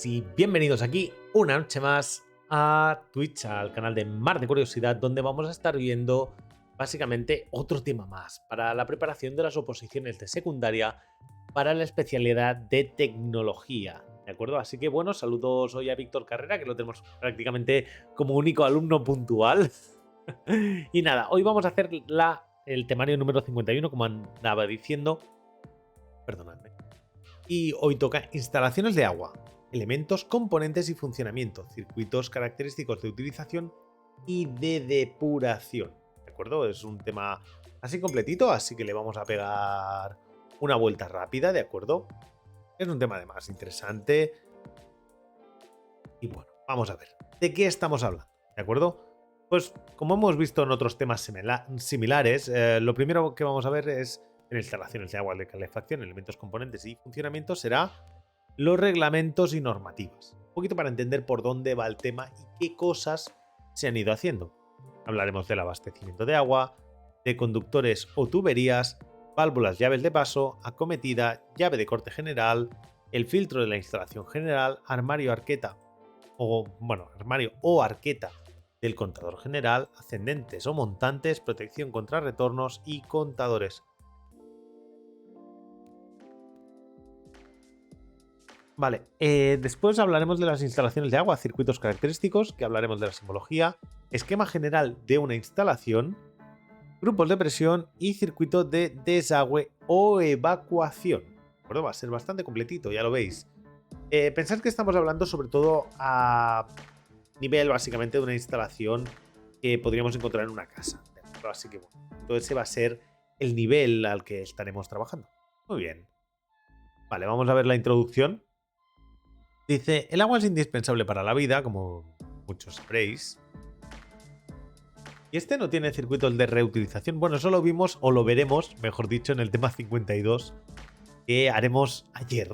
Y bienvenidos aquí una noche más a Twitch, al canal de Mar de Curiosidad, donde vamos a estar viendo básicamente otro tema más para la preparación de las oposiciones de secundaria para la especialidad de tecnología. ¿De acuerdo? Así que bueno, saludos hoy a Víctor Carrera, que lo tenemos prácticamente como único alumno puntual. Y nada, hoy vamos a hacer el temario número 51, como andaba diciendo. Perdonadme. Y hoy toca instalaciones de agua, elementos, componentes y funcionamiento, circuitos característicos de utilización y de depuración. ¿De acuerdo? Es un tema así completito, así que le vamos a pegar una vuelta rápida, ¿de acuerdo? Es un tema además interesante. Y bueno, vamos a ver. ¿De qué estamos hablando? ¿De acuerdo? Pues como hemos visto en otros temas similares, lo primero que vamos a ver es en instalaciones de agua de calefacción, elementos, componentes y funcionamiento será los reglamentos y normativas. Un poquito para entender por dónde va el tema y qué cosas se han ido haciendo. Hablaremos del abastecimiento de agua, de conductores o tuberías, válvulas, llaves de paso, acometida, llave de corte general, el filtro de la instalación general, armario o arqueta del contador general, ascendentes o montantes, protección contra retornos y contadores. Vale, después hablaremos de las instalaciones de agua, circuitos característicos, que hablaremos de la simbología, esquema general de una instalación, grupos de presión y circuito de desagüe o evacuación. Bueno, va a ser bastante completito, ya lo veis. Pensad que estamos hablando sobre todo a nivel básicamente de una instalación que podríamos encontrar en una casa. Así que bueno, todo ese va a ser el nivel al que estaremos trabajando. Muy bien. Vale, vamos a ver la introducción. Dice, el agua es indispensable para la vida, como muchos sabréis. Y este no tiene circuitos de reutilización. Bueno, eso lo vimos, o lo veremos, mejor dicho, en el tema 52, que haremos ayer.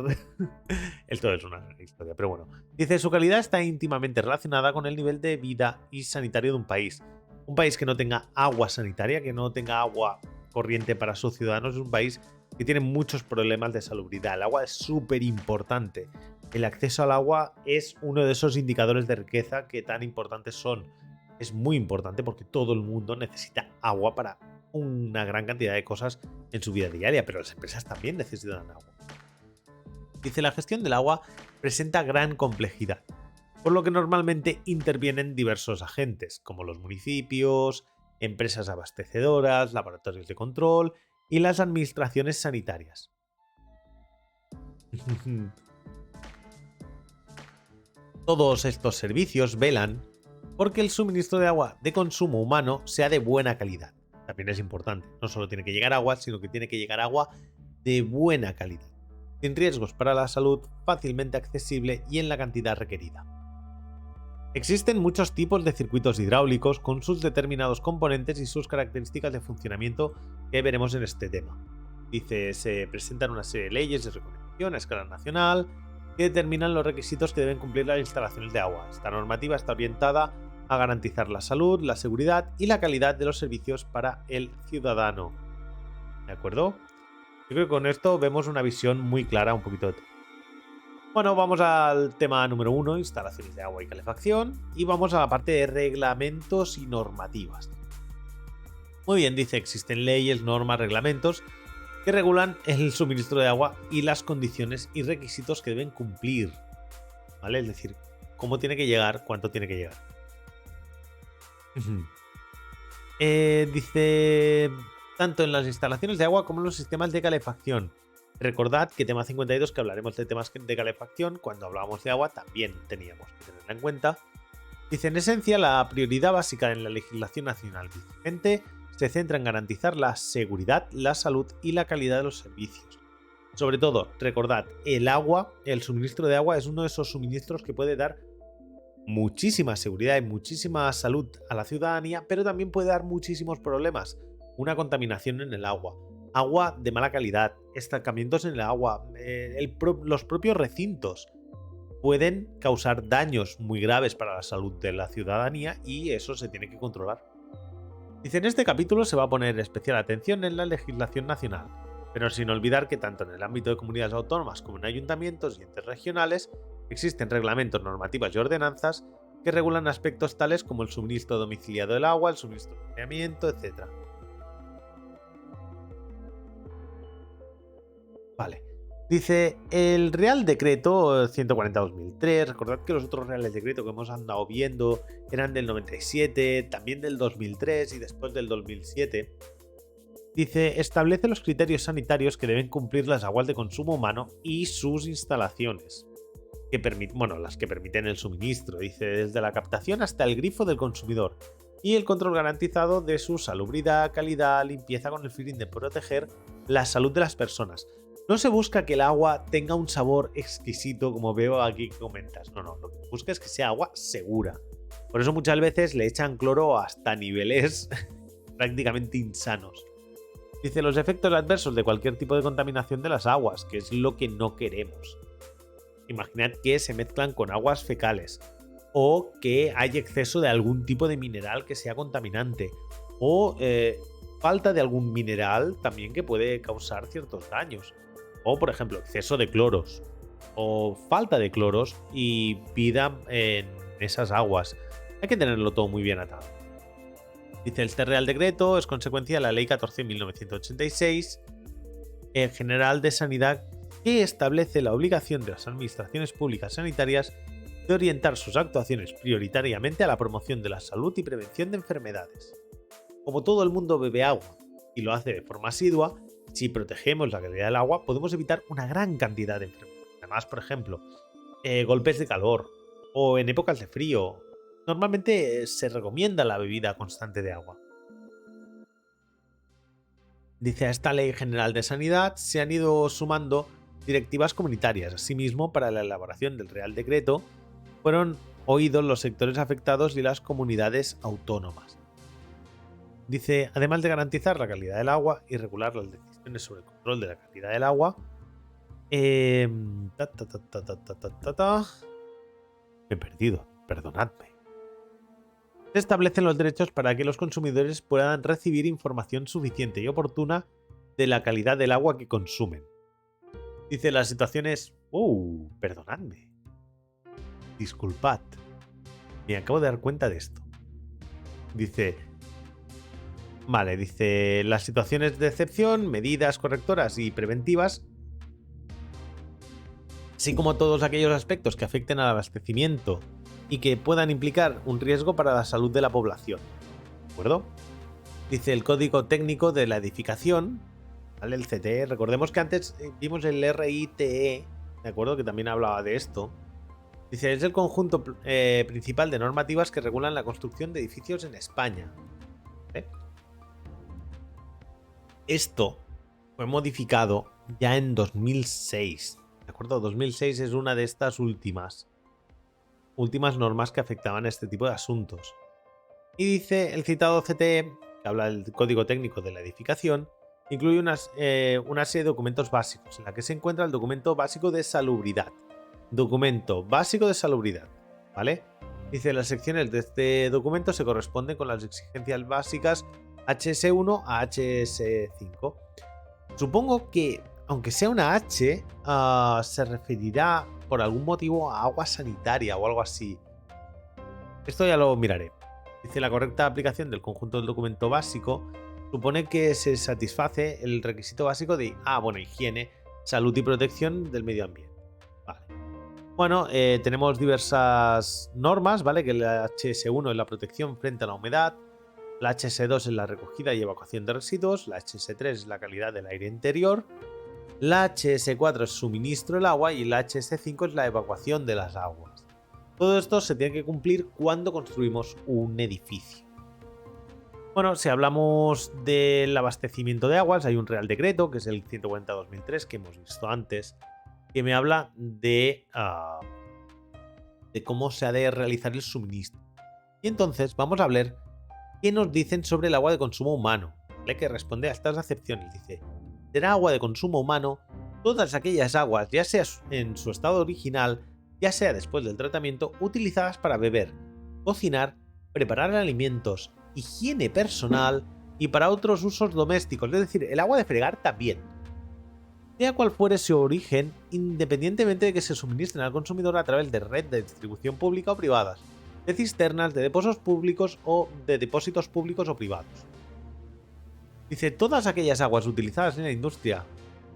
Esto es una historia, pero bueno. Dice, su calidad está íntimamente relacionada con el nivel de vida y sanitario de un país. Un país que no tenga agua sanitaria, que no tenga agua corriente para sus ciudadanos, es un país que tiene muchos problemas de salubridad. El agua es súper importante. El acceso al agua es uno de esos indicadores de riqueza que tan importantes son. Es muy importante porque todo el mundo necesita agua para una gran cantidad de cosas en su vida diaria, pero las empresas también necesitan agua. Dice, la gestión del agua presenta gran complejidad, por lo que normalmente intervienen diversos agentes, como los municipios, empresas abastecedoras, laboratorios de control y las administraciones sanitarias. Todos estos servicios velan porque el suministro de agua de consumo humano sea de buena calidad. También es importante, no solo tiene que llegar agua, sino que tiene que llegar agua de buena calidad, sin riesgos para la salud, fácilmente accesible y en la cantidad requerida. Existen muchos tipos de circuitos hidráulicos con sus determinados componentes y sus características de funcionamiento que veremos en este tema. Dice, se presentan una serie de leyes de recomendación a escala nacional que determinan los requisitos que deben cumplir las instalaciones de agua. Esta normativa está orientada a garantizar la salud, la seguridad y la calidad de los servicios para el ciudadano. ¿De acuerdo? Yo creo que con esto vemos una visión muy clara un poquito de todo. Bueno, vamos al tema número 1, instalaciones de agua y calefacción, y vamos a la parte de reglamentos y normativas. Muy bien, dice, existen leyes, normas, reglamentos que regulan el suministro de agua y las condiciones y requisitos que deben cumplir. ¿Vale? Es decir, cómo tiene que llegar, cuánto tiene que llegar. Dice, tanto en las instalaciones de agua como en los sistemas de calefacción. Recordad que tema 52, que hablaremos de temas de calefacción, cuando hablábamos de agua también teníamos que tenerla en cuenta. Dice, en esencia, la prioridad básica en la legislación nacional vigente se centra en garantizar la seguridad, la salud y la calidad de los servicios. Sobre todo, recordad, el suministro de agua es uno de esos suministros que puede dar muchísima seguridad y muchísima salud a la ciudadanía, pero también puede dar muchísimos problemas. Una contaminación en el agua, agua de mala calidad, estancamientos en el agua, los propios recintos pueden causar daños muy graves para la salud de la ciudadanía y eso se tiene que controlar. Dice, en este capítulo se va a poner especial atención en la legislación nacional, pero sin olvidar que tanto en el ámbito de comunidades autónomas como en ayuntamientos y entes regionales Existen reglamentos, normativas y ordenanzas que regulan aspectos tales como el suministro domiciliado del agua, el suministro de saneamiento, etc. Vale. Dice el Real Decreto 140-2003. Recordad que los otros Reales Decretos que hemos andado viendo eran del 97, también del 2003 y después del 2007. Dice, establece los criterios sanitarios que deben cumplir las aguas de consumo humano y sus instalaciones. Las que permiten el suministro. Dice, desde la captación hasta el grifo del consumidor. Y el control garantizado de su salubridad, calidad, limpieza con el fin de proteger la salud de las personas. No se busca que el agua tenga un sabor exquisito, como veo aquí que comentas. No, lo que se busca es que sea agua segura. Por eso muchas veces le echan cloro hasta niveles prácticamente insanos. Dice, los efectos adversos de cualquier tipo de contaminación de las aguas, que es lo que no queremos. Imaginad que se mezclan con aguas fecales, o que hay exceso de algún tipo de mineral que sea contaminante, o falta de algún mineral también que puede causar ciertos daños. O, por ejemplo, exceso de cloros, o falta de cloros y vida en esas aguas. Hay que tenerlo todo muy bien atado. Dice, este Real Decreto es consecuencia de la Ley 14.986 General de Sanidad, que establece la obligación de las administraciones públicas sanitarias de orientar sus actuaciones prioritariamente a la promoción de la salud y prevención de enfermedades. Como todo el mundo bebe agua y lo hace de forma asidua, si protegemos la calidad del agua podemos evitar una gran cantidad de enfermedades. Además, por ejemplo, golpes de calor o en épocas de frío. Normalmente se recomienda la bebida constante de agua. Dice, a esta Ley General de Sanidad se han ido sumando directivas comunitarias. Asimismo, para la elaboración del Real Decreto fueron oídos los sectores afectados y las comunidades autónomas. Dice, además de garantizar la calidad del agua y regular las decisiones sobre el control de la calidad del agua, me he perdido, perdonadme. Se establecen los derechos para que los consumidores puedan recibir información suficiente y oportuna de la calidad del agua que consumen. Dice, las situaciones... perdonadme. Disculpad. Me acabo de dar cuenta de esto. Dice... Vale, dice, las situaciones de excepción, medidas correctoras y preventivas, así como todos aquellos aspectos que afecten al abastecimiento y que puedan implicar un riesgo para la salud de la población. ¿De acuerdo? Dice el Código Técnico de la Edificación, ¿vale? El CTE. Recordemos que antes vimos el RITE, ¿de acuerdo? Que también hablaba de esto. Dice, es el conjunto principal de normativas que regulan la construcción de edificios en España. ¿Vale? Esto fue modificado ya en 2006. ¿De acuerdo? 2006 es una de estas últimas normas que afectaban a este tipo de asuntos. Y dice, el citado CTE, que habla del Código Técnico de la Edificación, incluye una serie de documentos básicos, en la que se encuentra el documento básico de salubridad. Documento básico de salubridad, ¿vale? Dice, las secciones de este documento se corresponden con las exigencias básicas HS1 a HS5. Supongo que, aunque sea una H, se referirá por algún motivo a agua sanitaria o algo así. Esto ya lo miraré. Dice, la correcta aplicación del conjunto del documento básico supone que se satisface el requisito básico de higiene, salud y protección del medio ambiente. Vale. Bueno, tenemos diversas normas, ¿vale? Que la HS1 es la protección frente a la humedad, la HS2 es la recogida y evacuación de residuos, la HS3 es la calidad del aire interior, la HS4 es suministro del agua y la HS5 es la evacuación de las aguas. Todo esto se tiene que cumplir cuando construimos un edificio. Bueno, si hablamos del abastecimiento de aguas, hay un Real Decreto, que es el 140-2003, que hemos visto antes, que me habla de cómo se ha de realizar el suministro. Y entonces vamos a ver qué nos dicen sobre el agua de consumo humano, ¿vale? Que responde a estas acepciones. Dice, será agua de consumo humano todas aquellas aguas, ya sea en su estado original, ya sea después del tratamiento, utilizadas para beber, cocinar, preparar alimentos, higiene personal y para otros usos domésticos. Es decir, el agua de fregar también. sea cual fuere su origen, independientemente de que se suministren al consumidor a través de red de distribución pública o privadas, de cisternas, de depósitos públicos o de depósitos públicos o privados. Dice, todas aquellas aguas utilizadas en la industria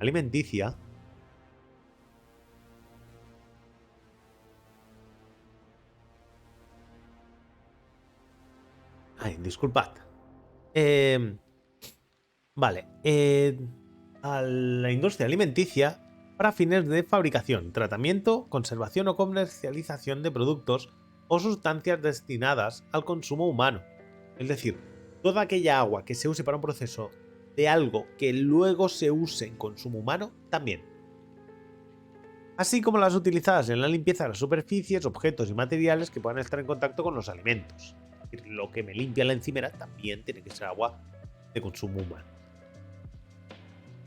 alimenticia disculpad. Vale. A la industria alimenticia para fines de fabricación, tratamiento, conservación o comercialización de productos o sustancias destinadas al consumo humano. Es decir, toda aquella agua que se use para un proceso de algo que luego se use en consumo humano, también. Así como las utilizadas en la limpieza de las superficies, objetos y materiales que puedan estar en contacto con los alimentos. Es decir, lo que me limpia la encimera también tiene que ser agua de consumo humano.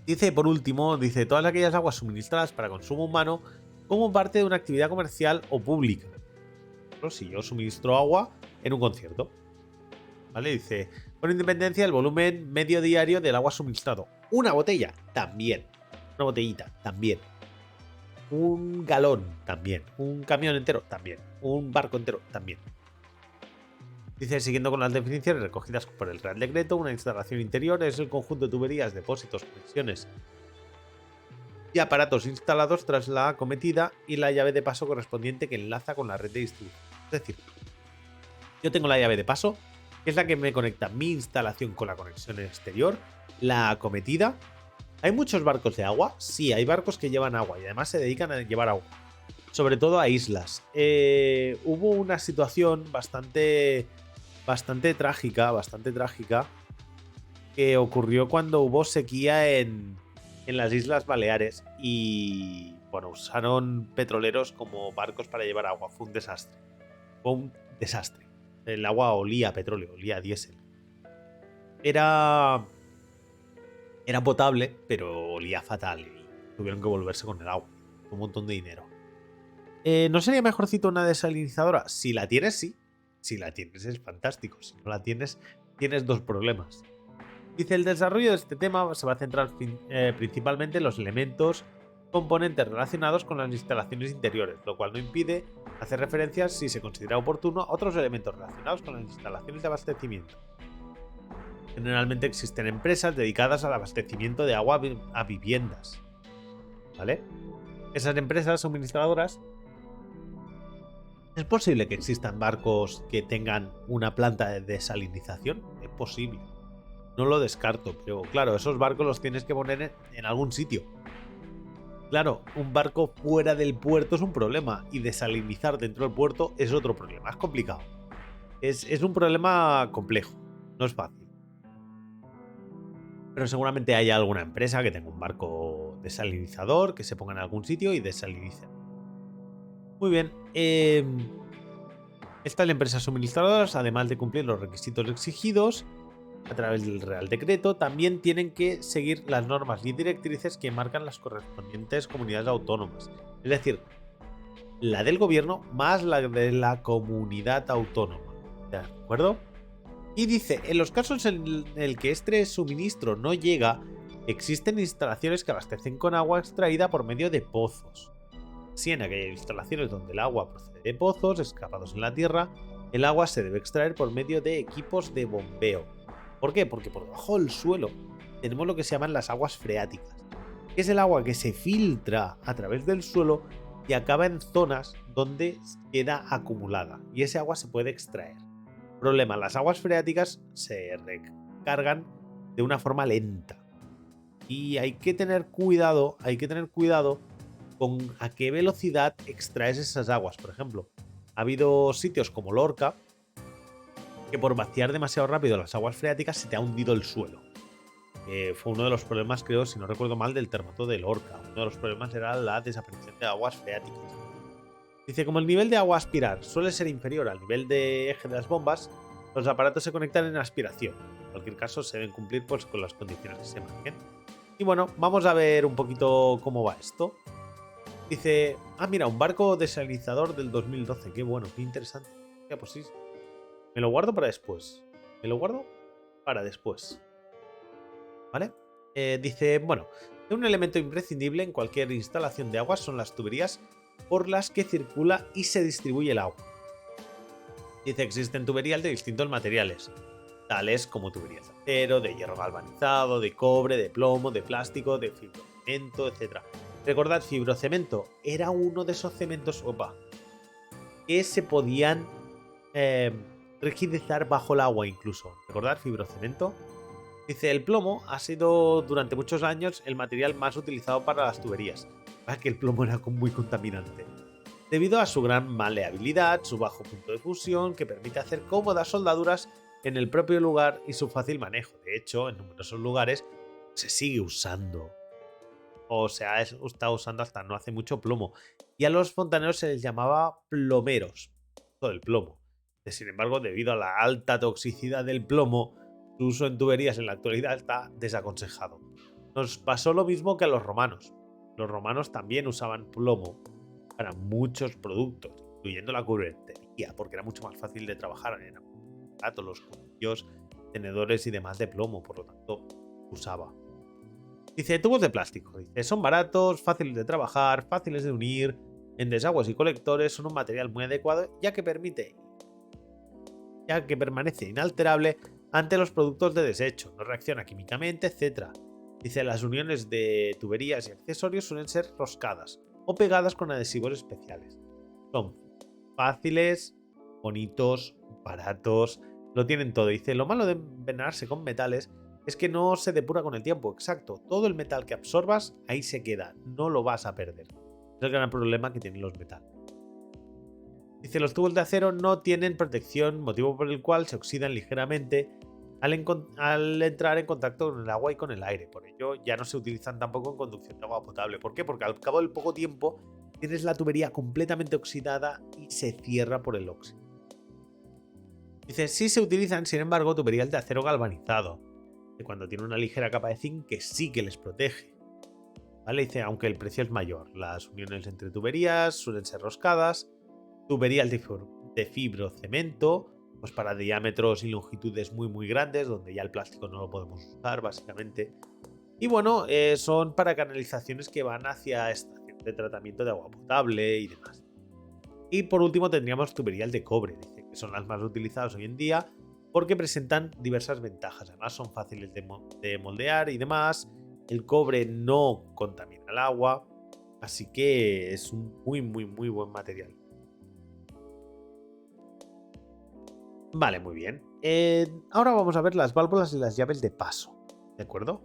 Dice, por último, dice todas aquellas aguas suministradas para consumo humano como parte de una actividad comercial o pública. Pero si yo suministro agua en un concierto, ¿vale? Dice, con independencia del volumen medio diario del agua suministrado. Una botella, también. Una botellita, también. Un galón, también. Un camión entero, también. Un barco entero, también. Dice, siguiendo con las definiciones recogidas por el Real Decreto, una instalación interior es el conjunto de tuberías, depósitos, conexiones y aparatos instalados tras la acometida y la llave de paso correspondiente que enlaza con la red de distribución. Es decir, yo tengo la llave de paso, que es la que me conecta mi instalación con la conexión exterior, la acometida. ¿Hay muchos barcos de agua? Sí, hay barcos que llevan agua y además se dedican a llevar agua, sobre todo a islas. Hubo una situación bastante trágica, que ocurrió cuando hubo sequía en las Islas Baleares y, bueno, usaron petroleros como barcos para llevar agua. Fue un desastre. Fue un desastre. El agua olía a petróleo, olía a diésel. Era potable, pero olía fatal y tuvieron que volverse con el agua. Un montón de dinero. ¿No sería mejorcito una desalinizadora? Si la tienes, sí. Si la tienes es fantástico. Si no la tienes, tienes dos problemas. Dice, el desarrollo de este tema se va a centrar principalmente en los elementos componentes relacionados con las instalaciones interiores, lo cual no impide hacer referencias, si se considera oportuno, a otros elementos relacionados con las instalaciones de abastecimiento. Generalmente existen empresas dedicadas al abastecimiento de agua a viviendas, ¿vale? Esas empresas suministradoras, es posible que existan barcos que tengan una planta de desalinización, es posible. No lo descarto, pero claro, esos barcos los tienes que poner en algún sitio. Claro, un barco fuera del puerto es un problema y desalinizar dentro del puerto es otro problema, es complicado. Es un problema complejo, no es fácil. Pero seguramente haya alguna empresa que tenga un barco desalinizador, que se ponga en algún sitio y desalinice. Muy bien. Estas empresas suministradoras, además de cumplir los requisitos exigidos a través del Real Decreto, también tienen que seguir las normas y directrices que marcan las correspondientes comunidades autónomas. Es decir, la del gobierno más la de la comunidad autónoma. ¿De acuerdo? Y dice, en los casos en el que este suministro no llega, existen instalaciones que abastecen con agua extraída por medio de pozos. Si en aquellas instalaciones donde el agua procede de pozos excavados en la tierra, el agua se debe extraer por medio de equipos de bombeo. ¿Por qué? Porque por debajo del suelo tenemos lo que se llaman las aguas freáticas, que es el agua que se filtra a través del suelo y acaba en zonas donde queda acumulada, y ese agua se puede extraer. Problema, las aguas freáticas se recargan de una forma lenta y hay que tener cuidado con a qué velocidad extraes esas aguas. Por ejemplo, ha habido sitios como Lorca que por vaciar demasiado rápido las aguas freáticas se te ha hundido el suelo. Fue uno de los problemas, creo, si no recuerdo mal, del terremoto de Lorca. Uno de los problemas era la desaparición de aguas freáticas. Dice, como el nivel de agua a aspirar suele ser inferior al nivel de eje de las bombas, los aparatos se conectan en aspiración. En cualquier caso, se deben cumplir pues, con las condiciones que se marquen. Y bueno, vamos a ver un poquito cómo va esto. Dice, mira, un barco desalinizador del 2012. Qué bueno, qué interesante. Ya, pues sí. Me lo guardo para después. ¿Vale? Dice, bueno, Un elemento imprescindible en cualquier instalación de agua son las tuberías por las que circula y se distribuye el agua. Dice, existen tuberías de distintos materiales, tales como tuberías de acero, de hierro galvanizado, de cobre, de plomo, de plástico, de fibrocemento, etc. Recordad, fibrocemento era uno de esos cementos que se podían rigidizar bajo el agua incluso. ¿Recordad fibrocemento? Dice, el plomo ha sido durante muchos años el material más utilizado para las tuberías, ya que el plomo era muy contaminante, debido a su gran maleabilidad, su bajo punto de fusión, que permite hacer cómodas soldaduras en el propio lugar y su fácil manejo. De hecho, en numerosos lugares se sigue usando. O se ha estado usando hasta no hace mucho plomo. Y a los fontaneros se les llamaba plomeros, todo el plomo. Sin embargo, debido a la alta toxicidad del plomo, su uso en tuberías en la actualidad está desaconsejado. Nos pasó lo mismo que a los romanos. Los romanos también usaban plomo para muchos productos, incluyendo la cubiertería, porque era mucho más fácil de trabajar. Eran baratos los cuchillos, tenedores y demás de plomo, por lo tanto, usaba. Dice, tubos de plástico. Dice, son baratos, fáciles de trabajar, fáciles de unir, en desagües y colectores son un material muy adecuado, ya que permanece inalterable ante los productos de desecho, no reacciona químicamente, etc. Dice, las uniones de tuberías y accesorios suelen ser roscadas o pegadas con adhesivos especiales. Son fáciles, bonitos, baratos, lo tienen todo. Dice, lo malo de envenenarse con metales es que no se depura con el tiempo. Exacto, todo el metal que absorbas ahí se queda, no lo vas a perder. Es el gran problema que tienen los metales. Dice, los tubos de acero no tienen protección, motivo por el cual se oxidan ligeramente al entrar en contacto con el agua y con el aire. Por ello ya no se utilizan tampoco en conducción de agua potable. ¿Por qué? Porque al cabo del poco tiempo tienes la tubería completamente oxidada y se cierra por el óxido. Dice, sí se utilizan, sin embargo, tuberías de acero galvanizado, que cuando tiene una ligera capa de zinc que sí que les protege. ¿Vale? Dice, aunque el precio es mayor, las uniones entre tuberías suelen ser roscadas, tuberías de fibrocemento, pues para diámetros y longitudes muy grandes, donde ya el plástico no lo podemos usar básicamente. Y bueno, son para canalizaciones que van hacia estaciones de tratamiento de agua potable y demás. Y por último tendríamos tuberías de cobre, dice, que son las más utilizadas hoy en día porque presentan diversas ventajas. Además son fáciles de moldear y demás. El cobre no contamina el agua, así que es un muy buen material. Vale, muy bien. Ahora vamos a ver las válvulas y las llaves de paso, ¿de acuerdo?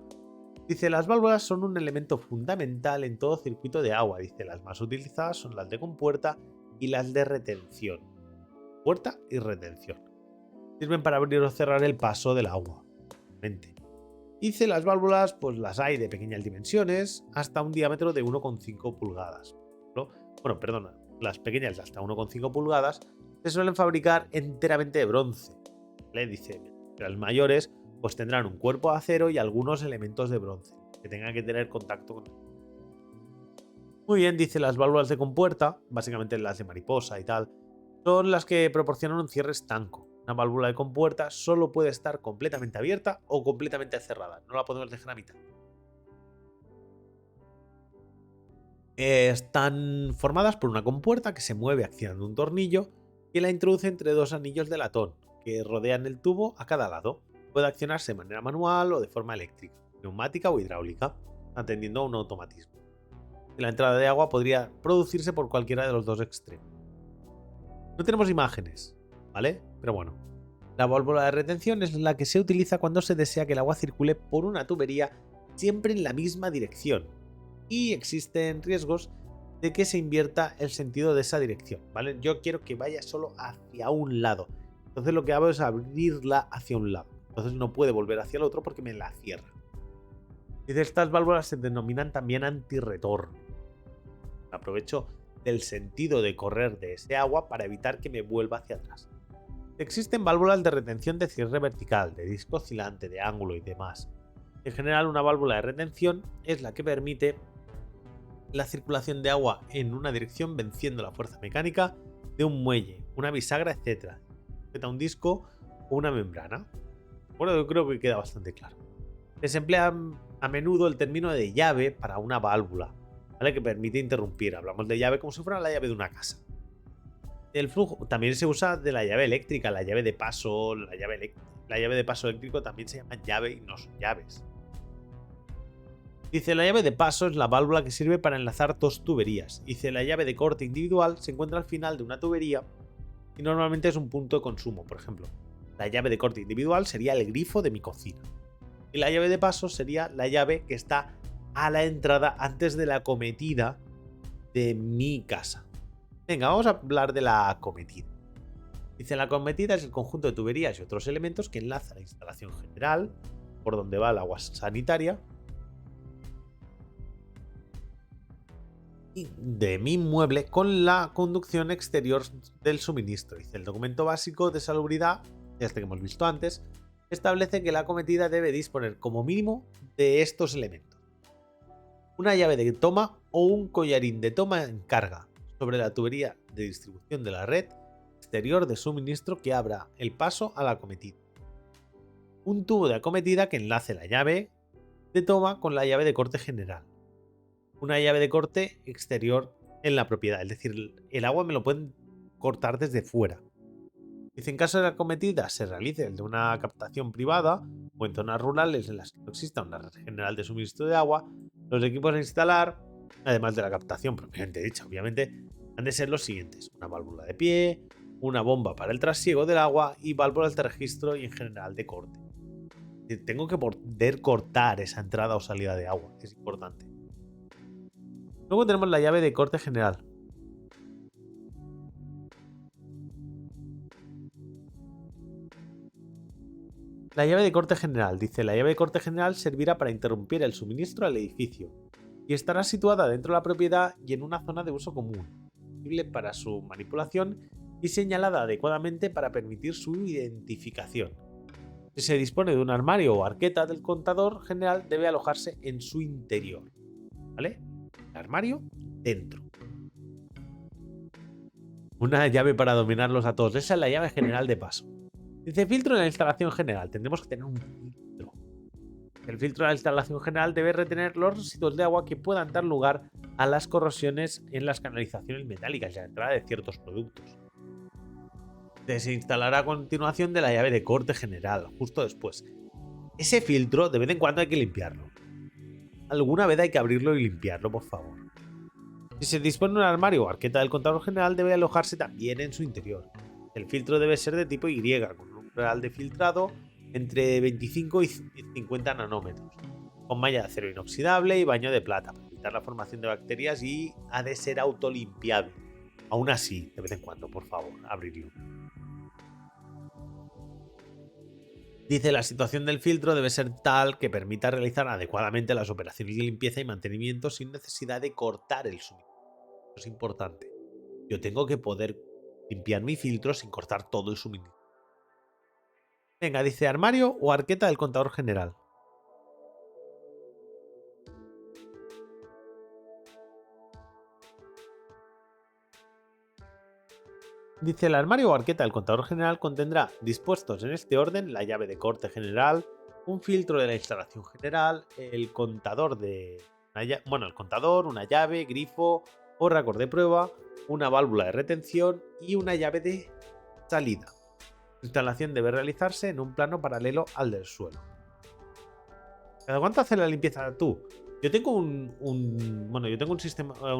Dice, las válvulas son un elemento fundamental en todo circuito de agua. Dice, las más utilizadas son las de compuerta y las de retención. Puerta y retención. Sirven para abrir o cerrar el paso del agua. Dice, las válvulas pues las hay de pequeñas dimensiones hasta un diámetro de 1,5 pulgadas. Bueno, perdona, las pequeñas de hasta 1,5 pulgadas se suelen fabricar enteramente de bronce. ¿Vale? Dice, las mayores pues tendrán un cuerpo de acero y algunos elementos de bronce que tengan que tener contacto con él. Muy bien, dice, las válvulas de compuerta, básicamente las de mariposa y tal, son las que proporcionan un cierre estanco. Una válvula de compuerta solo puede estar completamente abierta o completamente cerrada, no la podemos dejar a mitad. Están formadas por una compuerta que se mueve accionando un tornillo que la introduce entre dos anillos de latón que rodean el tubo a cada lado. Puede accionarse de manera manual o de forma eléctrica, neumática o hidráulica, atendiendo a un automatismo. La entrada de agua podría producirse por cualquiera de los dos extremos. No tenemos imágenes, ¿vale? Pero bueno. La válvula de retención es la que se utiliza cuando se desea que el agua circule por una tubería siempre en la misma dirección. Y existen riesgos de que se invierta el sentido de esa dirección, ¿vale? Yo quiero que vaya solo hacia un lado. Entonces lo que hago es abrirla hacia un lado. Entonces no puede volver hacia el otro porque me la cierra. Y de estas válvulas se denominan también antirretorno. Aprovecho del sentido de correr de ese agua para evitar que me vuelva hacia atrás. Existen válvulas de retención de cierre vertical, de disco oscilante, de ángulo y demás. En general, una válvula de retención es la que permite la circulación de agua en una dirección venciendo la fuerza mecánica de un muelle, una bisagra, etc. Un disco o una membrana. Bueno, yo creo que queda bastante claro. Se emplean a menudo el término de llave para una válvula, ¿vale? Que permite interrumpir. Hablamos de llave como si fuera la llave de una casa. El flujo también se usa de la llave eléctrica, la llave de paso, la llave de paso eléctrico también se llama llave y no son llaves. Dice, la llave de paso es la válvula que sirve para enlazar dos tuberías. Dice, la llave de corte individual se encuentra al final de una tubería y normalmente es un punto de consumo. Por ejemplo, la llave de corte individual sería el grifo de mi cocina. Y la llave de paso sería la llave que está a la entrada antes de la acometida de mi casa. Venga, vamos a hablar de la acometida. Dice, la acometida es el conjunto de tuberías y otros elementos que enlaza la instalación general, por donde va el agua sanitaria, de mi inmueble con la conducción exterior del suministro. Dice, el documento básico de salubridad, este que hemos visto antes, establece que la acometida debe disponer como mínimo de estos elementos: una llave de toma o un collarín de toma en carga sobre la tubería de distribución de la red exterior de suministro que abra el paso a la acometida, un tubo de acometida que enlace la llave de toma con la llave de corte general, una llave de corte exterior en la propiedad, es decir, el agua me lo pueden cortar desde fuera. Dice, en caso de la acometida se realice de una captación privada o en zonas rurales en las que no exista una red general de suministro de agua, los equipos a instalar, además de la captación propiamente dicha, obviamente, han de ser los siguientes: una válvula de pie, una bomba para el trasiego del agua y válvulas de registro y en general de corte. Es decir, tengo que poder cortar esa entrada o salida de agua, es importante. Luego tenemos la llave de corte general. La llave de corte general. Dice, la llave de corte general servirá para interrumpir el suministro al edificio y estará situada dentro de la propiedad y en una zona de uso común, posible para su manipulación y señalada adecuadamente para permitir su identificación. Si se dispone de un armario o arqueta del contador general, debe alojarse en su interior. ¿Vale? El armario dentro. Una llave para dominarlos a todos. Esa es la llave general de paso. Dice, filtro en la instalación general. Tendremos que tener un filtro. El filtro de la instalación general debe retener los residuos de agua que puedan dar lugar a las corrosiones en las canalizaciones metálicas y a la entrada de ciertos productos. Se instalará a continuación de la llave de corte general, justo después. Ese filtro de vez en cuando hay que limpiarlo. Alguna vez hay que abrirlo y limpiarlo, por favor. Si se dispone de un armario o arqueta del contador general, debe alojarse también en su interior. El filtro debe ser de tipo Y, con un umbral de filtrado entre 25 y 50 nanómetros, con malla de acero inoxidable y baño de plata para evitar la formación de bacterias, y ha de ser autolimpiable. Aún así, de vez en cuando, por favor, abrirlo. Dice, la situación del filtro debe ser tal que permita realizar adecuadamente las operaciones de limpieza y mantenimiento sin necesidad de cortar el suministro. Eso es importante. Yo tengo que poder limpiar mi filtro sin cortar todo el suministro. Venga, dice, armario o arqueta del contador general. Dice, el armario o arqueta del contador general contendrá, dispuestos en este orden, la llave de corte general, un filtro de la instalación general, el contador el contador, una llave, grifo o récord de prueba, una válvula de retención y una llave de salida. La instalación debe realizarse en un plano paralelo al del suelo. ¿Cada cuánto hace la limpieza tú? Yo tengo un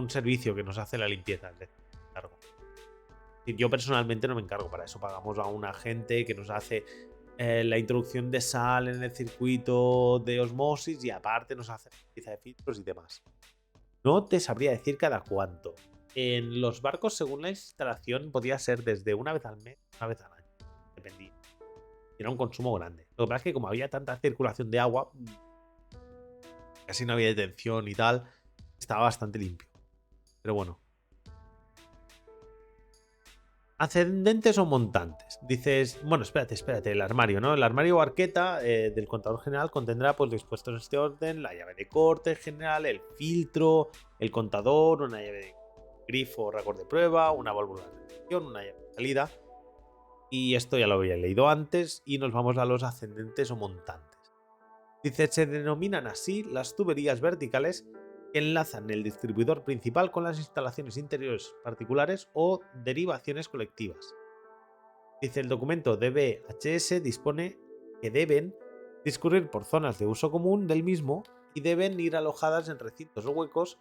servicio que nos hace la limpieza. Yo personalmente no me encargo, para eso pagamos a un agente que nos hace la introducción de sal en el circuito de osmosis y aparte nos hace la limpieza de filtros y demás. No te sabría decir cada cuánto. En los barcos, según la instalación, podía ser desde una vez al mes, una vez al año. Dependía. Era un consumo grande. Lo que pasa es que como había tanta circulación de agua, casi no había detención y tal, estaba bastante limpio. Pero bueno. ¿Ascendentes o montantes? Dices, bueno, espérate, el armario, ¿no? El armario o arqueta del contador general contendrá, pues, dispuestos en este orden, la llave de corte general, el filtro, el contador, una llave de grifo o récord de prueba, una válvula de retención, una llave de salida. Y esto ya lo había leído antes y nos vamos a los ascendentes o montantes. Dice, se denominan así las tuberías verticales que enlazan el distribuidor principal con las instalaciones interiores particulares o derivaciones colectivas. Dice, el documento DBHS dispone que deben discurrir por zonas de uso común del mismo y deben ir alojadas en recintos o huecos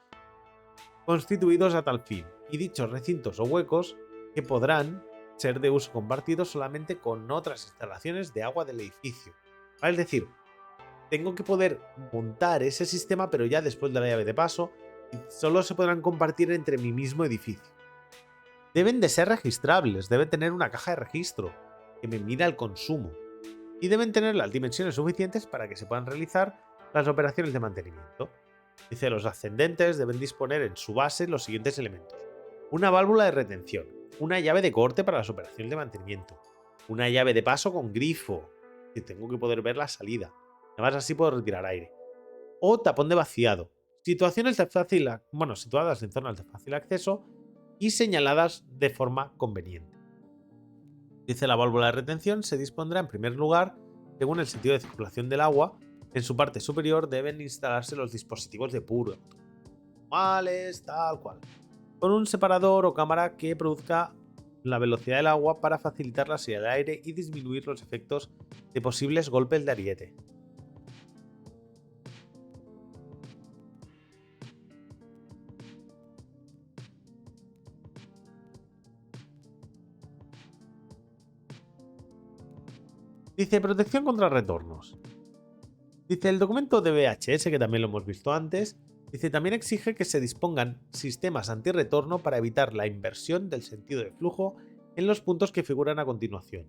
constituidos a tal fin, y dichos recintos o huecos que podrán ser de uso compartido solamente con otras instalaciones de agua del edificio. Es decir, tengo que poder montar ese sistema, pero ya después de la llave de paso, y solo se podrán compartir entre mi mismo edificio. Deben de ser registrables, deben tener una caja de registro que me mida el consumo y deben tener las dimensiones suficientes para que se puedan realizar las operaciones de mantenimiento. Dice, los ascendentes deben disponer en su base los siguientes elementos: una válvula de retención, una llave de corte para las operaciones de mantenimiento, una llave de paso con grifo, que tengo que poder ver la salida, además así puedo retirar aire, o tapón de vaciado, situadas en zonas de fácil acceso y señaladas de forma conveniente. Dice, la válvula de retención se dispondrá en primer lugar según el sentido de circulación del agua. En su parte superior deben instalarse los dispositivos de purga, normales, tal cual, con un separador o cámara que produzca la velocidad del agua para facilitar la salida de aire y disminuir los efectos de posibles golpes de ariete. Dice, protección contra retornos. Dice, el documento de VHS, que también lo hemos visto antes, dice, también exige que se dispongan sistemas antirretorno para evitar la inversión del sentido de flujo en los puntos que figuran a continuación,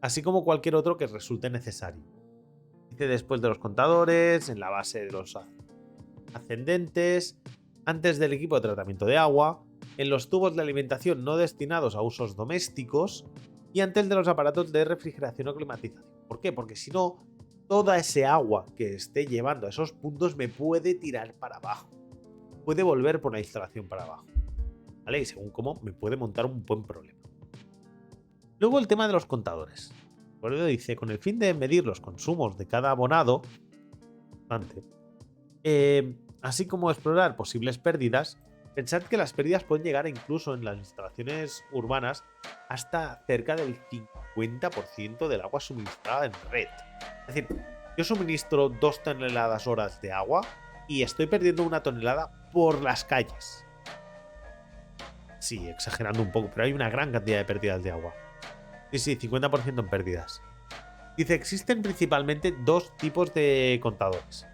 así como cualquier otro que resulte necesario. Dice, después de los contadores, en la base de los ascendentes, antes del equipo de tratamiento de agua, en los tubos de alimentación no destinados a usos domésticos y antes de los aparatos de refrigeración o climatización. ¿Por qué? Porque si no, toda ese agua que esté llevando a esos puntos me puede tirar para abajo. Puede volver por la instalación para abajo. ¿Vale? Y según cómo, me puede montar un buen problema. Luego el tema de los contadores. Por ello dice, con el fin de medir los consumos de cada abonado, así como explorar posibles pérdidas, pensad que las pérdidas pueden llegar incluso en las instalaciones urbanas hasta cerca del 50% del agua suministrada en red. Es decir, yo suministro 2 toneladas horas de agua y estoy perdiendo 1 tonelada por las calles. Sí, exagerando un poco, pero hay una gran cantidad de pérdidas de agua. Sí, 50% en pérdidas. Dice, existen principalmente 2 tipos de contadores.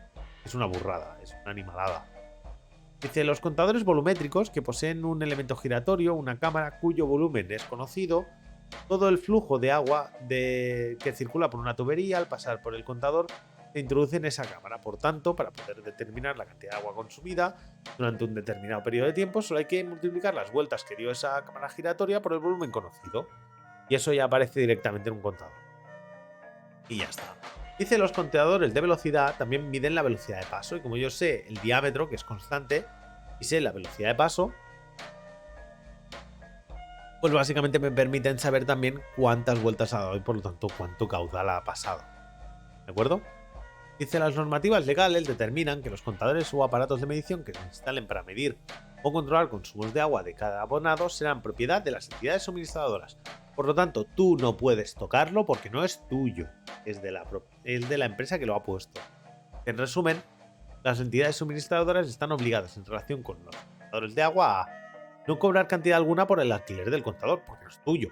Es una burrada, es una animalada. Dice, los contadores volumétricos, que poseen un elemento giratorio, una cámara cuyo volumen es conocido, todo el flujo de agua que circula por una tubería al pasar por el contador se introduce en esa cámara. Por tanto, para poder determinar la cantidad de agua consumida durante un determinado periodo de tiempo, solo hay que multiplicar las vueltas que dio esa cámara giratoria por el volumen conocido. Y eso ya aparece directamente en un contador. Y ya está. Dice, los contadores de velocidad también miden la velocidad de paso, y como yo sé el diámetro, que es constante, y sé la velocidad de paso, pues básicamente me permiten saber también cuántas vueltas ha dado y por lo tanto cuánto caudal ha pasado. ¿De acuerdo? Dice, las normativas legales determinan que los contadores o aparatos de medición que se instalen para medir o controlar consumos de agua de cada abonado serán propiedad de las entidades suministradoras. Por lo tanto, tú no puedes tocarlo porque no es tuyo, es de la empresa que lo ha puesto. En resumen, las entidades suministradoras están obligadas en relación con los contadores de agua a no cobrar cantidad alguna por el alquiler del contador, porque no es tuyo.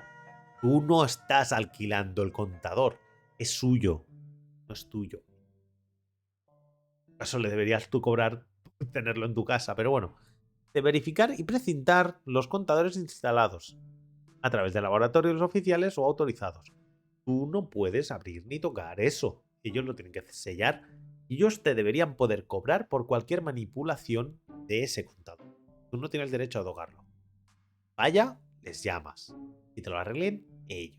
Tú no estás alquilando el contador, es suyo, no es tuyo. Eso le deberías tú cobrar por tenerlo en tu casa, pero bueno. De verificar y precintar los contadores instalados a través de laboratorios oficiales o autorizados. Tú no puedes abrir ni tocar eso. Ellos lo tienen que sellar y ellos te deberían poder cobrar por cualquier manipulación de ese contador. Tú no tienes derecho a tocarlo. Vaya, les llamas y te lo arreglen ellos.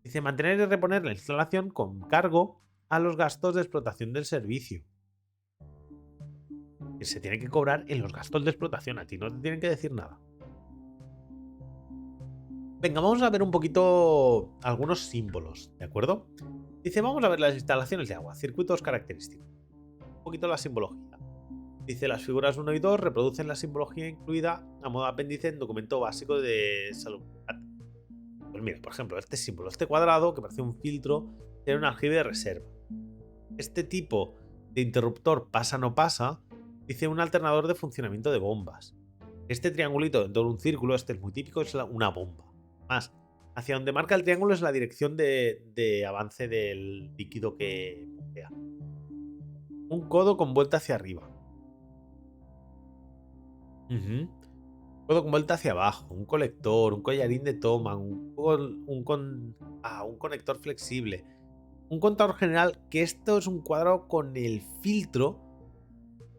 Dice, mantener y reponer la instalación con cargo a los gastos de explotación del servicio. Que se tiene que cobrar en los gastos de explotación, a ti no te tienen que decir nada. Venga, vamos a ver un poquito algunos símbolos, ¿de acuerdo? Dice, vamos a ver las instalaciones de agua, circuitos característicos. Un poquito la simbología. Dice, las figuras 1 y 2 reproducen la simbología incluida a modo apéndice en documento básico de salubridad. Pues mira, por ejemplo, este símbolo, este cuadrado, que parece un filtro, tiene un aljibe de reserva. Este tipo de interruptor pasa-no pasa, dice un alternador de funcionamiento de bombas. Este triangulito dentro de un círculo, este es muy típico, es una bomba. Más, hacia donde marca el triángulo es la dirección de avance del líquido que bombea. Un codo con vuelta hacia arriba. Codo con vuelta hacia abajo, un colector, un collarín de toma, un conector flexible, un contador general, que esto es un cuadrado con el filtro,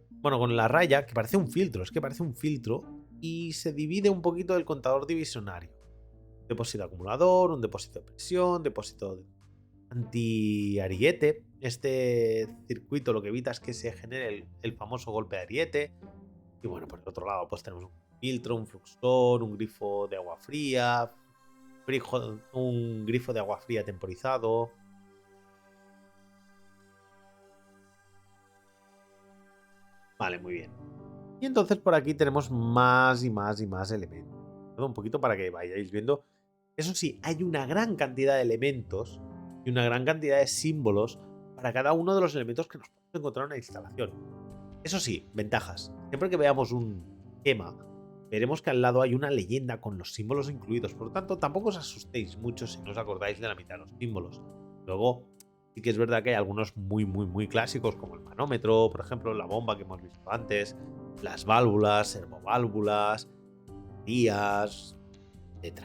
bueno, con la raya, que parece un filtro, es que parece un filtro, y se divide un poquito del contador divisionario. Depósito acumulador, un depósito de presión, depósito de anti-ariete. Este circuito lo que evita es que se genere el famoso golpe de ariete. Y bueno, por el otro lado, pues tenemos un filtro, un fluxor, un grifo de agua fría, un grifo de agua fría temporizado. Vale, muy bien. Y entonces por aquí tenemos más y más y más elementos. Un poquito para que vayáis viendo. Eso sí, hay una gran cantidad de elementos y una gran cantidad de símbolos para cada uno de los elementos que nos podemos encontrar en una instalación. Eso sí, ventajas. Siempre que veamos un esquema, veremos que al lado hay una leyenda con los símbolos incluidos. Por lo tanto, tampoco os asustéis mucho si no os acordáis de la mitad de los símbolos. Luego, sí que es verdad que hay algunos muy clásicos, como el manómetro, por ejemplo, la bomba que hemos visto antes, las válvulas, servoválvulas, vías, etc.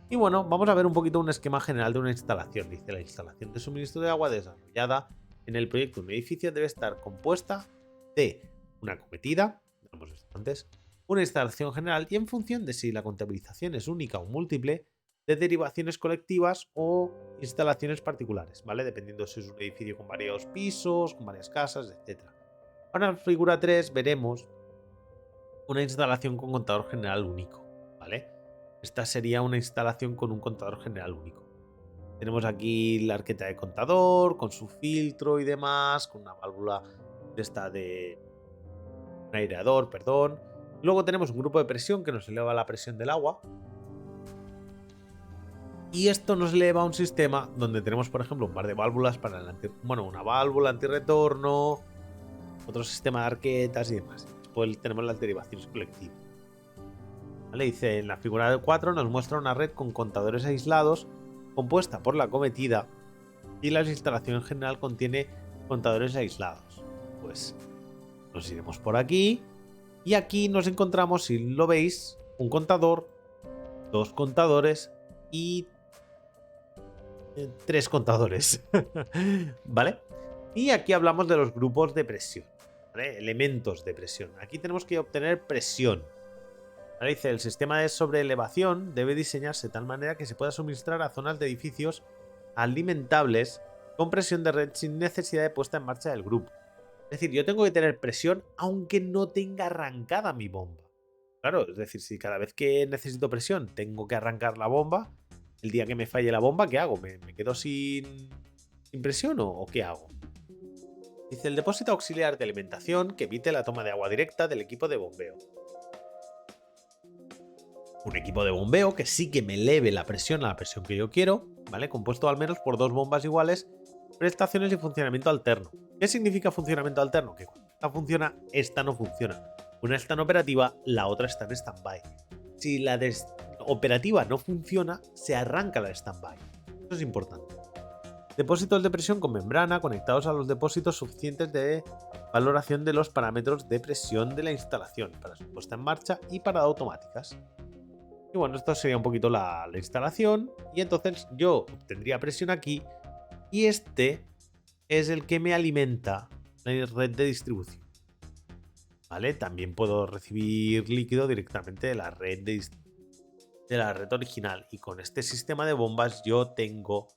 Y bueno, vamos a ver un poquito un esquema general de una instalación. Dice, la instalación de suministro de agua desarrollada en el proyecto de un edificio debe estar compuesta de una cometida, lo hemos visto antes, una instalación general y en función de si la contabilización es única o múltiple, de derivaciones colectivas o instalaciones particulares, ¿vale? Dependiendo si es un edificio con varios pisos, con varias casas, etc. Ahora en figura 3 veremos una instalación con contador general único, ¿vale? Esta sería una instalación con un contador general único. Tenemos aquí la arqueta de contador, con su filtro y demás, con una válvula de esta de un aireador, perdón. Luego tenemos un grupo de presión que nos eleva la presión del agua. Y esto nos eleva a un sistema donde tenemos, por ejemplo, un par de válvulas para una válvula antirretorno, otro sistema de arquetas y demás. Después tenemos las derivaciones colectivas. ¿Vale? Dice, en la figura del 4 nos muestra una red con contadores aislados compuesta por la cometida y la instalación en general contiene contadores aislados. Pues nos iremos por aquí y aquí nos encontramos, si lo veis, un contador, dos contadores y tres contadores. ¿Vale? Y aquí hablamos de los grupos de presión, ¿vale? Elementos de presión. Aquí tenemos que obtener presión. Dice, el sistema de sobreelevación debe diseñarse de tal manera que se pueda suministrar a zonas de edificios alimentables con presión de red sin necesidad de puesta en marcha del grupo. Es decir, yo tengo que tener presión aunque no tenga arrancada mi bomba. Claro, es decir, si cada vez que necesito presión tengo que arrancar la bomba, el día que me falle la bomba, ¿qué hago? ¿Me quedo sin presión o qué hago? Dice, el depósito auxiliar de alimentación que evite la toma de agua directa del equipo de bombeo. Un equipo de bombeo que sí que me eleve la presión a la presión que yo quiero, ¿vale? Compuesto al menos por dos bombas iguales, prestaciones y funcionamiento alterno. ¿Qué significa funcionamiento alterno? Que cuando esta funciona, esta no funciona. Una está en operativa, la otra está en stand-by. Si la operativa no funciona, se arranca la de stand-by. Eso es importante. Depósitos de presión con membrana conectados a los depósitos suficientes de valoración de los parámetros de presión de la instalación para su puesta en marcha y parada automáticas. Y bueno, esto sería un poquito la instalación. Y entonces yo obtendría presión aquí. Y este es el que me alimenta la red de distribución. ¿Vale? También puedo recibir líquido directamente de la red de la red original. Y con este sistema de bombas yo tengo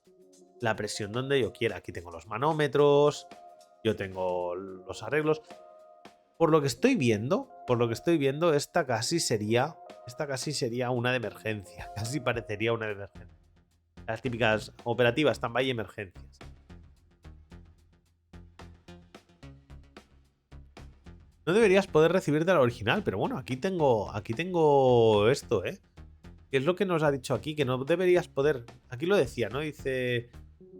la presión donde yo quiera. Aquí tengo los manómetros. Yo tengo los arreglos. Por lo que estoy viendo, esta casi sería una de emergencia. Casi parecería una de emergencia. Las típicas operativas, stand-by y emergencias. No deberías poder recibir de la original, pero bueno, aquí tengo esto, ¿eh? ¿Qué es lo que nos ha dicho aquí? Que no deberías poder. Aquí lo decía, ¿no? Dice.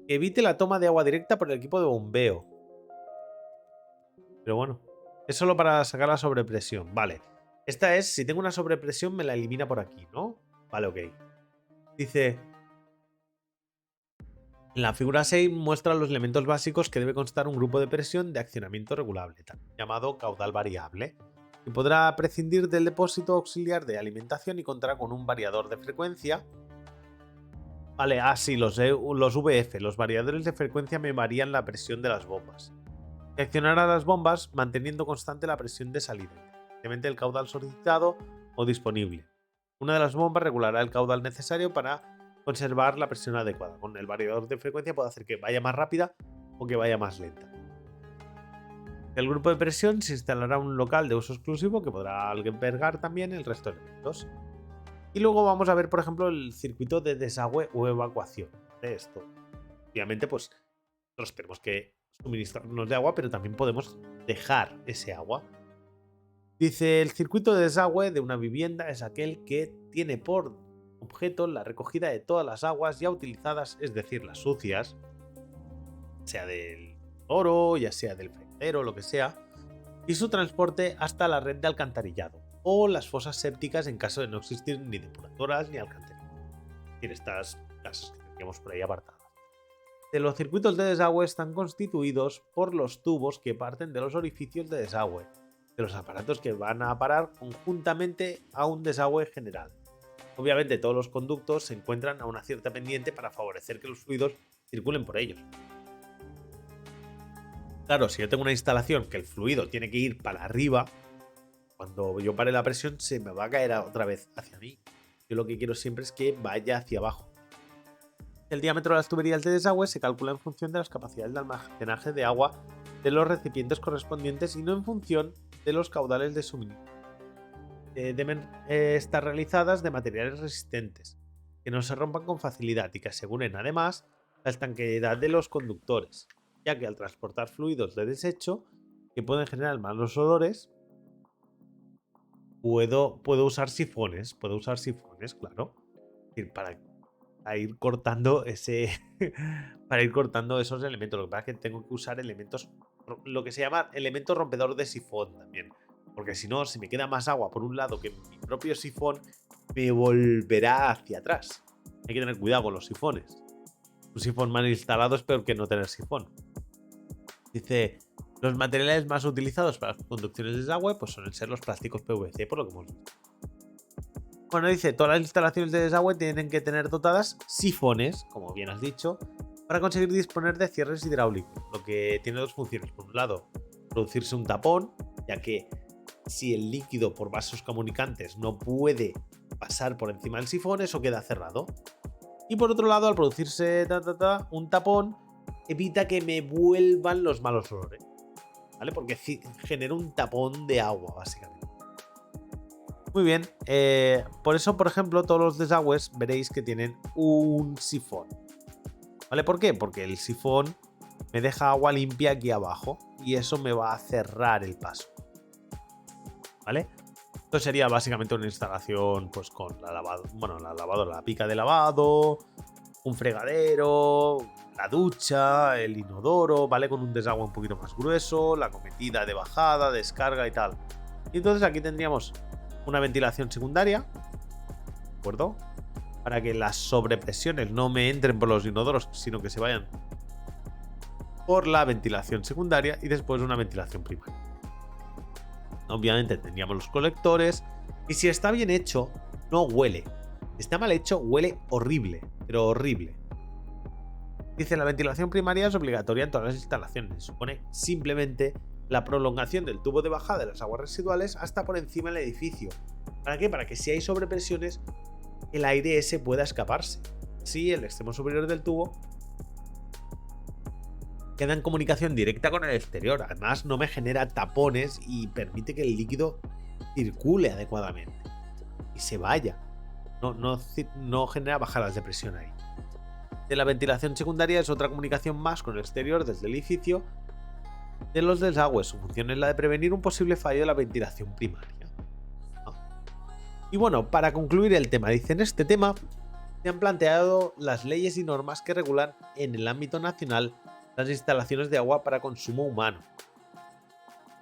Evite la toma de agua directa por el equipo de bombeo. Pero bueno. Es solo para sacar la sobrepresión. Vale. Esta es, si tengo una sobrepresión, me la elimina por aquí, ¿no? Vale, ok. Dice. En la figura 6 muestra los elementos básicos que debe constar un grupo de presión de accionamiento regulable, también llamado caudal variable, y podrá prescindir del depósito auxiliar de alimentación y contará con un variador de frecuencia. Vale, sí, los VF, los variadores de frecuencia me varían la presión de las bombas. Y accionará las bombas manteniendo constante la presión de salida, independientemente del caudal solicitado o disponible. Una de las bombas regulará el caudal necesario para conservar la presión adecuada. Con el variador de frecuencia puede hacer que vaya más rápida o que vaya más lenta. El grupo de presión se instalará un local de uso exclusivo que podrá albergar también el resto de elementos. Y luego vamos a ver, por ejemplo, el circuito de desagüe o evacuación de esto. Obviamente, pues nosotros tenemos que suministrarnos de agua, pero también podemos dejar ese agua. Dice, el circuito de desagüe de una vivienda es aquel que tiene por objeto la recogida de todas las aguas ya utilizadas, es decir, las sucias, sea del oro, ya sea del fregadero, lo que sea, y su transporte hasta la red de alcantarillado o las fosas sépticas en caso de no existir ni depuradoras ni alcantarillado. Es decir, estas casas que tendríamos por ahí apartadas. Los circuitos de desagüe están constituidos por los tubos que parten de los orificios de desagüe, de los aparatos que van a parar conjuntamente a un desagüe general. Obviamente todos los conductos se encuentran a una cierta pendiente para favorecer que los fluidos circulen por ellos. Claro, si yo tengo una instalación que el fluido tiene que ir para arriba, cuando yo pare la presión se me va a caer otra vez hacia mí. Yo lo que quiero siempre es que vaya hacia abajo. El diámetro de las tuberías de desagüe se calcula en función de las capacidades de almacenaje de agua de los recipientes correspondientes y no en función de los caudales de suministro. Deben estar realizadas de materiales resistentes, que no se rompan con facilidad y que aseguren además la estanqueidad de los conductores, ya que al transportar fluidos de desecho que pueden generar malos olores, puedo usar sifones, claro, para ir cortando para ir cortando esos elementos. Lo que pasa es que tengo que usar elementos, lo que se llama elemento rompedor de sifón también. Porque si no, si me queda más agua por un lado que mi propio sifón, me volverá hacia atrás. Hay que tener cuidado con los sifones. Un sifón mal instalado es peor que no tener sifón. Dice, los materiales más utilizados para las conducciones de desagüe pues suelen ser los plásticos PVC, por lo que hemos visto. Bueno, dice, todas las instalaciones de desagüe tienen que tener dotadas sifones, como bien has dicho, para conseguir disponer de cierres hidráulicos, lo que tiene dos funciones. Por un lado, producirse un tapón, ya que si el líquido por vasos comunicantes no puede pasar por encima del sifón, eso queda cerrado. Y por otro lado, al producirse un tapón, evita que me vuelvan los malos olores, ¿vale? Porque genera un tapón de agua, básicamente. Muy bien, por eso, por ejemplo, todos los desagües veréis que tienen un sifón, ¿vale? ¿Por qué? Porque el sifón me deja agua limpia aquí abajo y eso me va a cerrar el paso, ¿vale? Esto sería básicamente una instalación pues con la lavadora, la pica de lavado, un fregadero, la ducha, el inodoro, ¿vale? Con un desagüe un poquito más grueso, la cometida de bajada, descarga y tal. Y entonces aquí tendríamos una ventilación secundaria, ¿de acuerdo? Para que las sobrepresiones no me entren por los inodoros, sino que se vayan por la ventilación secundaria y después una ventilación primaria. Obviamente tendríamos los colectores y si está bien hecho, no huele. Si está mal hecho, huele horrible, pero horrible. Dice, la ventilación primaria es obligatoria en todas las instalaciones. Supone simplemente la prolongación del tubo de bajada de las aguas residuales hasta por encima del edificio. ¿Para qué? Para que si hay sobrepresiones, el aire ese pueda escaparse. Así, el extremo superior del tubo queda en comunicación directa con el exterior. Además, no me genera tapones y permite que el líquido circule adecuadamente y se vaya. No genera bajadas de presión ahí. de la ventilación secundaria es otra comunicación más con el exterior desde el edificio de los desagües. Su función es la de prevenir un posible fallo de la ventilación primaria. Y bueno, para concluir el tema, dicen este tema se han planteado las leyes y normas que regulan en el ámbito nacional las instalaciones de agua para consumo humano.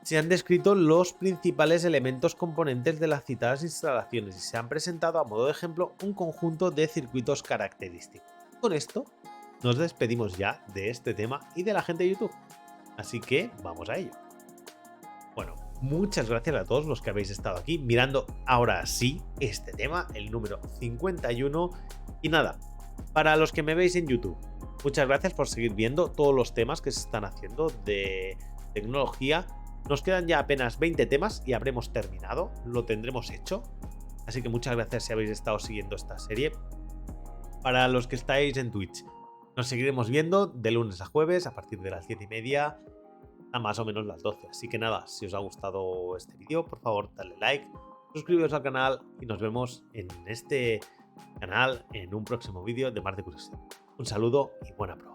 Se han descrito los principales elementos componentes de las citadas instalaciones y se han presentado a modo de ejemplo un conjunto de circuitos característicos. Con esto nos despedimos ya de este tema y de la gente de YouTube. Así que vamos a ello. Bueno, muchas gracias a todos los que habéis estado aquí mirando ahora sí este tema, el número 51. Y nada, para los que me veis en YouTube, muchas gracias por seguir viendo todos los temas que se están haciendo de tecnología. Nos quedan ya apenas 20 temas y habremos terminado, lo tendremos hecho. Así que muchas gracias si habéis estado siguiendo esta serie. Para los que estáis en Twitch, nos seguiremos viendo de lunes a jueves a partir de las 10:30 a más o menos las 12. Así que nada, si os ha gustado este vídeo, por favor, dale like, suscribiros al canal y nos vemos en este canal en un próximo vídeo de Mar de Curiosidad. Un saludo y buena prueba.